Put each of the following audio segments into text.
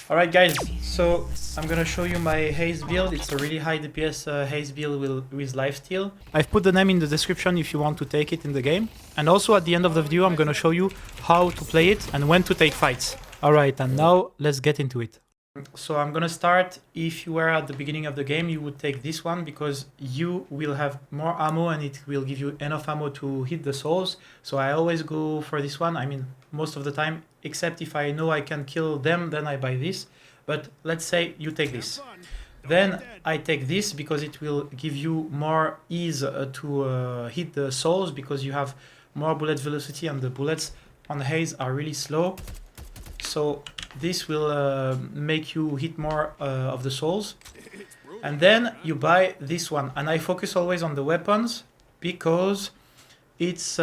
Alright guys, so I'm gonna show you my Haze build. It's a really high DPS Haze build with Lifesteal. I've put the name in the description if you want to take it in the game. And also at the end of the video I'm gonna show you how to play it and when to take fights. Alright, and now let's get into it. So I'm gonna start, if you were at the beginning of the game, you would take this one because you will have more ammo and it will give you enough ammo to hit the souls. So I always go for this one, I mean most of the time, except if I know I can kill them, then I buy this. But let's say you take this. Then I take this because it will give you more ease to hit the souls because you have more bullet velocity and the bullets on the Haze are really slow. So this will make you hit more of the souls. And then you buy this one. And I focus always on the weapons because it's...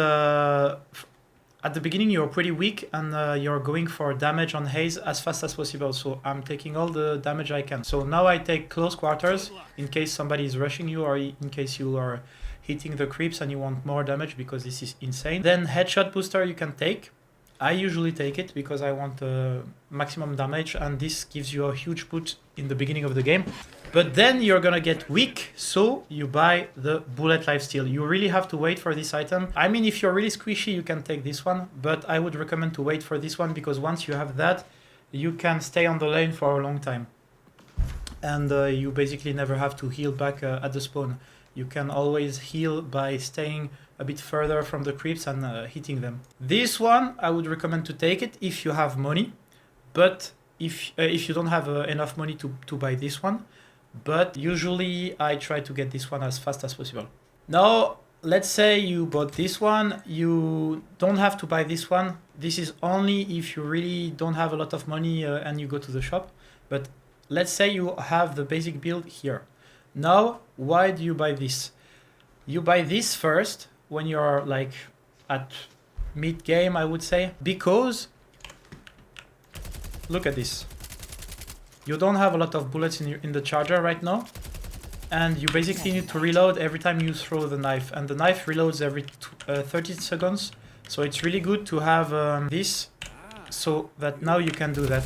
at the beginning you're pretty weak and you're going for damage on Haze as fast as possible. So I'm taking all the damage I can. So now I take close quarters in case somebody is rushing you or in case you are hitting the creeps and you want more damage because this is insane. Then headshot booster you can take. I usually take it because I want maximum damage and this gives you a huge boost in the beginning of the game. But then you're gonna get weak, so you buy the bullet lifesteal. You really have to wait for this item. I mean, if you're really squishy, you can take this one, but I would recommend to wait for this one because once you have that, you can stay on the lane for a long time. And you basically never have to heal back at the spawn. You can always heal by staying a bit further from the creeps and hitting them. This one, I would recommend to take it if you have money, but if you don't have enough money to buy this one. But usually I try to get this one as fast as possible. Now, let's say you bought this one, you don't have to buy this one. This is only if you really don't have a lot of money and you go to the shop. But let's say you have the basic build here. Now, why do you buy this? You buy this first when you're like at mid-game, I would say, because look at this. You don't have a lot of bullets in the charger right now, and you basically need to reload every time you throw the knife, and the knife reloads every 30 seconds, so it's really good to have this, so that now you can do that.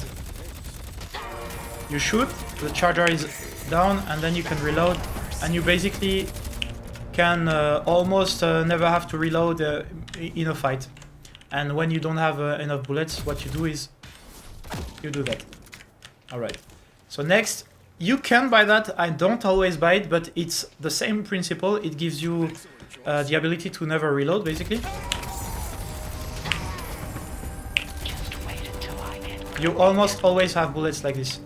You shoot, the charger is down, and then you can reload, and you basically can almost never have to reload in a fight. And when you don't have enough bullets, what you do is you do that. Alright, so next, you can buy that. I don't always buy it, but it's the same principle. It gives you the ability to never reload, basically. You almost always have bullets like this.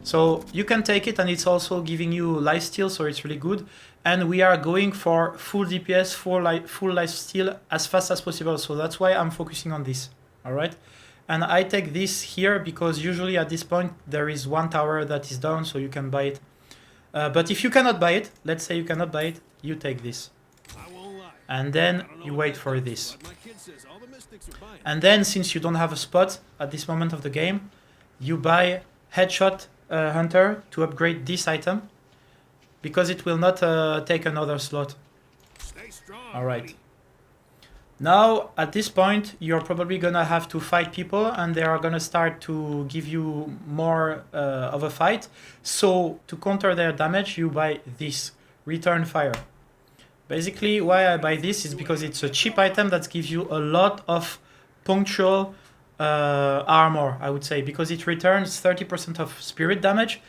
So you can take it, and it's also giving you lifesteal, so it's really good. And we are going for full DPS, full lifesteal as fast as possible, so that's why I'm focusing on this, alright? And I take this here because usually at this point there is one tower that is down, so you can buy it. But if you cannot buy it, let's say you cannot buy it, you take this. And then you wait for this. And then since you don't have a spot at this moment of the game, you buy Headshot Hunter to upgrade this item because it will not take another slot. Alright. Now, at this point, you're probably gonna have to fight people and they are gonna start to give you more of a fight. So, to counter their damage, you buy this, Return Fire. Basically, why I buy this is because it's a cheap item that gives you a lot of punctual armor, I would say, because it returns 30% of spirit damage,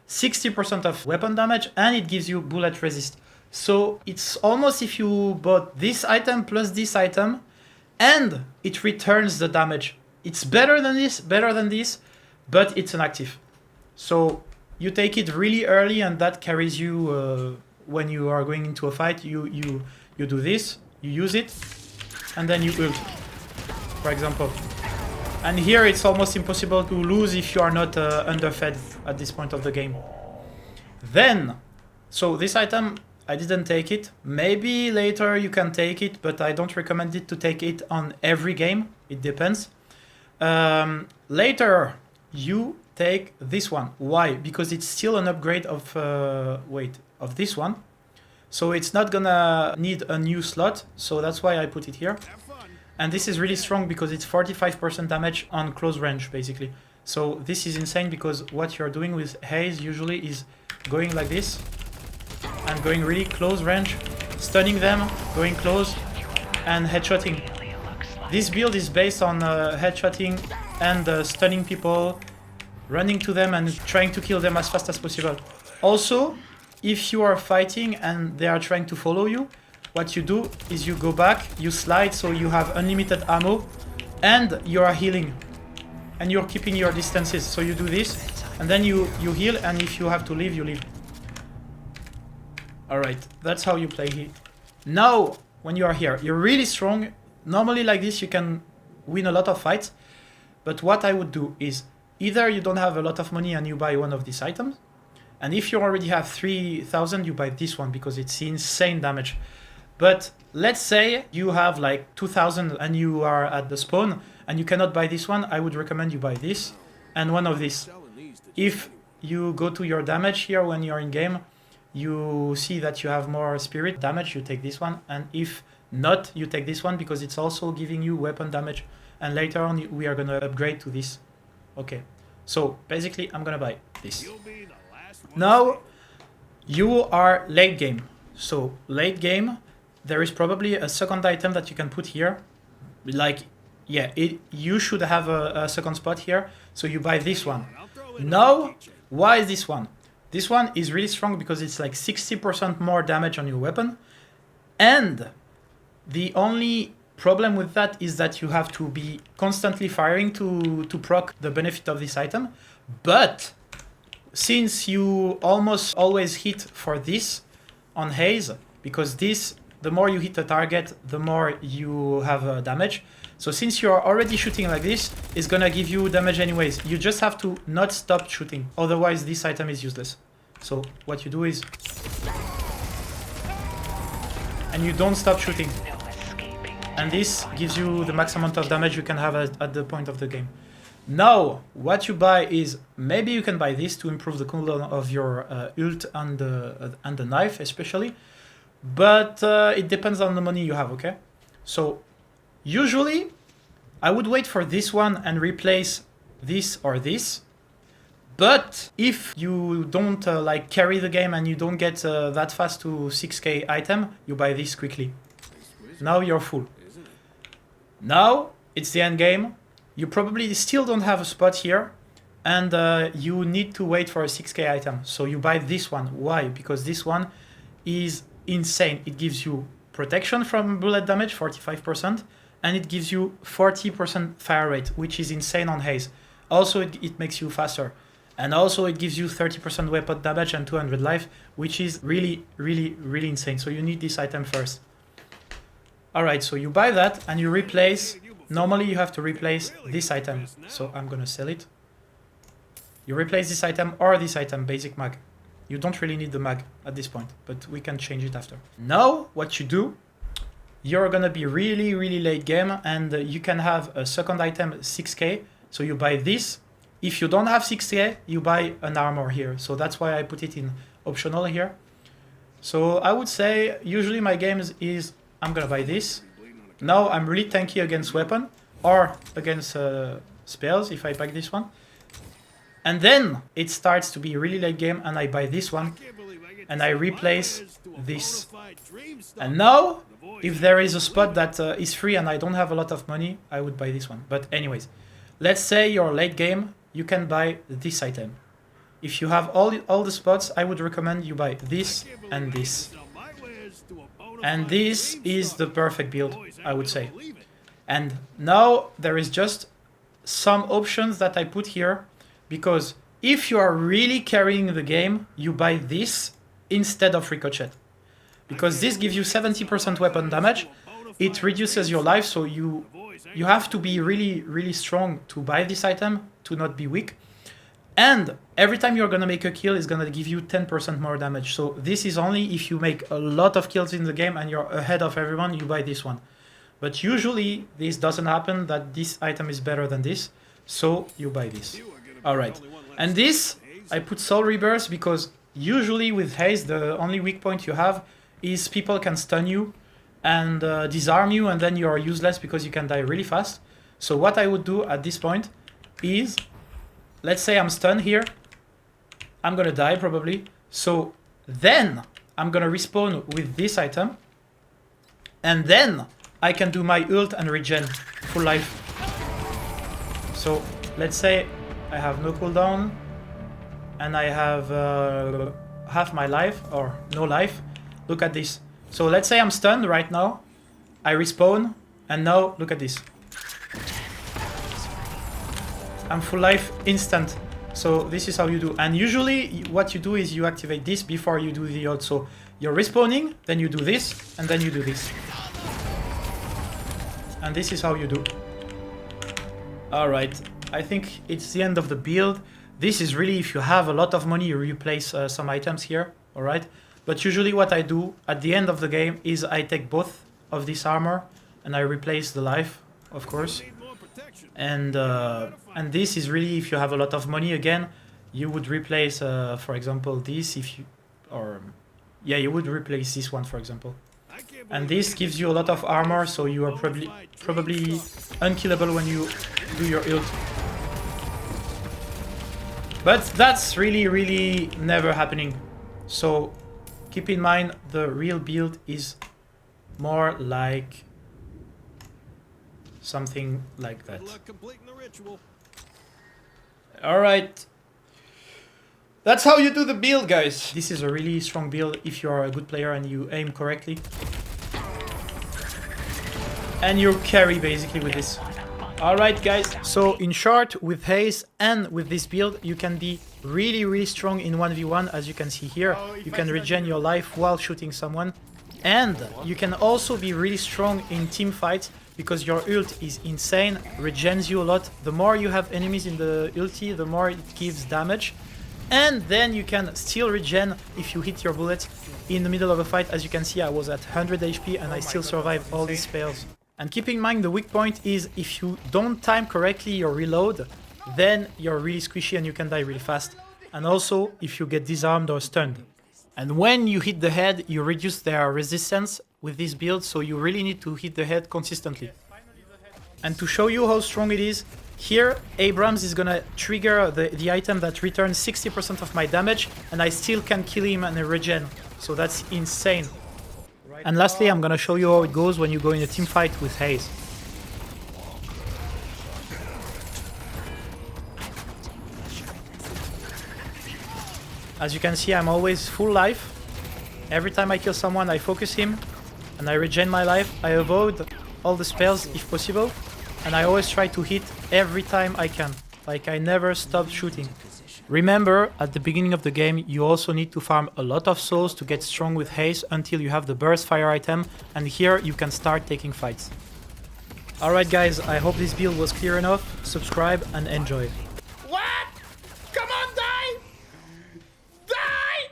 60% of weapon damage, and it gives you bullet resist. So it's almost if you bought this item plus this item, and it returns the damage. It's better than this, but it's inactive. So you take it really early, and that carries you when you are going into a fight. You do this, you use it, and then you ult, for example. And here it's almost impossible to lose if you are not underfed at this point of the game. Then, so this item, I didn't take it. Maybe later you can take it, but I don't recommend it to take it on every game. It depends. Later, you take this one. Why? Because it's still an upgrade of, of this one. So it's not gonna need a new slot. So that's why I put it here. And this is really strong because it's 45% damage on close range, basically. So this is insane because what you're doing with Haze usually is going like this and going really close range, stunning them, going close, and headshotting. This build is based on headshotting and stunning people, running to them and trying to kill them as fast as possible. Also, if you are fighting and they are trying to follow you, what you do is you go back, you slide so you have unlimited ammo, and you are healing. And you're keeping your distances. So you do this, and then you heal, and if you have to leave, you leave. Alright, that's how you play here. Now, when you are here, you're really strong. Normally like this you can win a lot of fights, but what I would do is either you don't have a lot of money and you buy one of these items, and if you already have 3,000 you buy this one because it's insane damage. But let's say you have like 2,000 and you are at the spawn and you cannot buy this one, I would recommend you buy this and one of these. If you go to your damage here when you're in game, you see that you have more spirit damage, you take this one, and if not, you take this one because it's also giving you weapon damage, and later on we are gonna upgrade to this. Okay, so basically I'm gonna buy this. Now you are late game. So late game, there is probably a second item that you can put here. Like, yeah, you should have a second spot here, so you buy this one. Now, why is this one? This one is really strong because it's like 60% more damage on your weapon, and the only problem with that is that you have to be constantly firing to proc the benefit of this item. But since you almost always hit for this on Haze, because this, the more you hit the target, the more you have damage. So since you're already shooting like this, it's gonna give you damage anyways. You just have to not stop shooting, otherwise this item is useless. So what you do is, and you don't stop shooting. And this gives you the max amount of damage you can have at the point of the game. Now, what you buy is, maybe you can buy this to improve the cooldown of your ult and the knife especially. But it depends on the money you have, okay? So usually I would wait for this one and replace this or this. But if you don't like carry the game and you don't get that fast to 6k item, you buy this quickly. Now you're full. Now it's the end game. You probably still don't have a spot here, and you need to wait for a 6k item. So you buy this one. Why? Because this one is insane. It gives you protection from bullet damage, 45%, and it gives you 40% fire rate, which is insane on Haze. Also, it makes you faster. And also it gives you 30% weapon damage and 200 life, which is really, really, really insane. So you need this item first. Alright, so you buy that and you replace. Normally you have to replace this item. So I'm gonna sell it. You replace this item or this item, basic mag. You don't really need the mag at this point, but we can change it after. Now, what you do, you're gonna be really, really late game, and you can have a second item 6k. So you buy this. If you don't have 6k, you buy an armor here. So that's why I put it in optional here. So I would say usually my games is I'm gonna buy this. Now I'm really tanky against weapon or against spells if I pack this one. And then it starts to be really late game and I buy this one and I replace this. And now if there is a spot that is free and I don't have a lot of money, I would buy this one. But anyways, let's say you're late game, you can buy this item. If you have all the spots, I would recommend you buy this and this. And this is the perfect build, I would say. And now there is just some options that I put here, because if you are really carrying the game, you buy this instead of Ricochet. Because this gives you 70% weapon damage, it reduces your life, so you have to be really, really strong to buy this item, to not be weak. And every time you're gonna make a kill, it's gonna give you 10% more damage. So this is only if you make a lot of kills in the game and you're ahead of everyone, you buy this one. But usually this doesn't happen, that this item is better than this, so you buy this. Alright, and this, I put Soul Rebirth because usually with Haze, the only weak point you have is people can stun you and disarm you, and then you're useless because you can die really fast. So what I would do at this point is let's say I'm stunned here. I'm gonna die probably. So then I'm gonna respawn with this item. And then I can do my ult and regen full life. So let's say I have no cooldown. And I have half my life or no life. Look at this. So let's say I'm stunned right now. I respawn. And now look at this. I'm full life instant. So this is how you do. And usually what you do is you activate this before you do the ult. So you're respawning, then you do this, and then you do this. And this is how you do. Alright, I think it's the end of the build. This is really, if you have a lot of money, you replace some items here, alright? But usually what I do at the end of the game is I take both of this armor and I replace the life, of course. And this is really, if you have a lot of money, again, you would replace, for example, this if you, or yeah, you would replace this one, for example. And this gives you a lot of armor, so you are probably unkillable when you do your ult. But that's really never happening. So keep in mind the real build is more like something like that. Alright. That's how you do the build, guys. This is a really strong build if you are a good player and you aim correctly. And you carry basically with this. Alright guys, so in short, with Haze and with this build, you can be really strong in 1v1, as you can see here. You can regen your life while shooting someone. And you can also be really strong in team fights, because your ult is insane, regens you a lot. The more you have enemies in the ulti, the more it gives damage. And then you can still regen if you hit your bullet in the middle of a fight. As you can see, I was at 100 HP and I still survived all these spells. And keep in mind, the weak point is if you don't time correctly your reload, then you're really squishy and you can die really fast. And also if you get disarmed or stunned. And when you hit the head, you reduce their resistance with this build, so you really need to hit the head consistently. And to show you how strong it is, here Abrams is gonna trigger the item that returns 60% of my damage, and I still can kill him and regen. So that's insane. And lastly, I'm gonna show you how it goes when you go in a team fight with Haze. As you can see, I'm always full life. Every time I kill someone, I focus him and I regen my life. I avoid all the spells if possible, and I always try to hit every time I can. Like, I never stop shooting. Remember, at the beginning of the game, you also need to farm a lot of souls to get strong with Haze until you have the burst fire item, and here you can start taking fights. Alright guys, I hope this build was clear enough. Subscribe and enjoy. What? Come on, die! Die!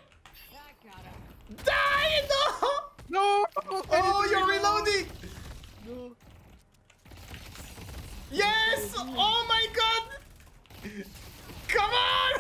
Die! No! No! Oh, you're reloading! No. Yes! Oh my god! Come on!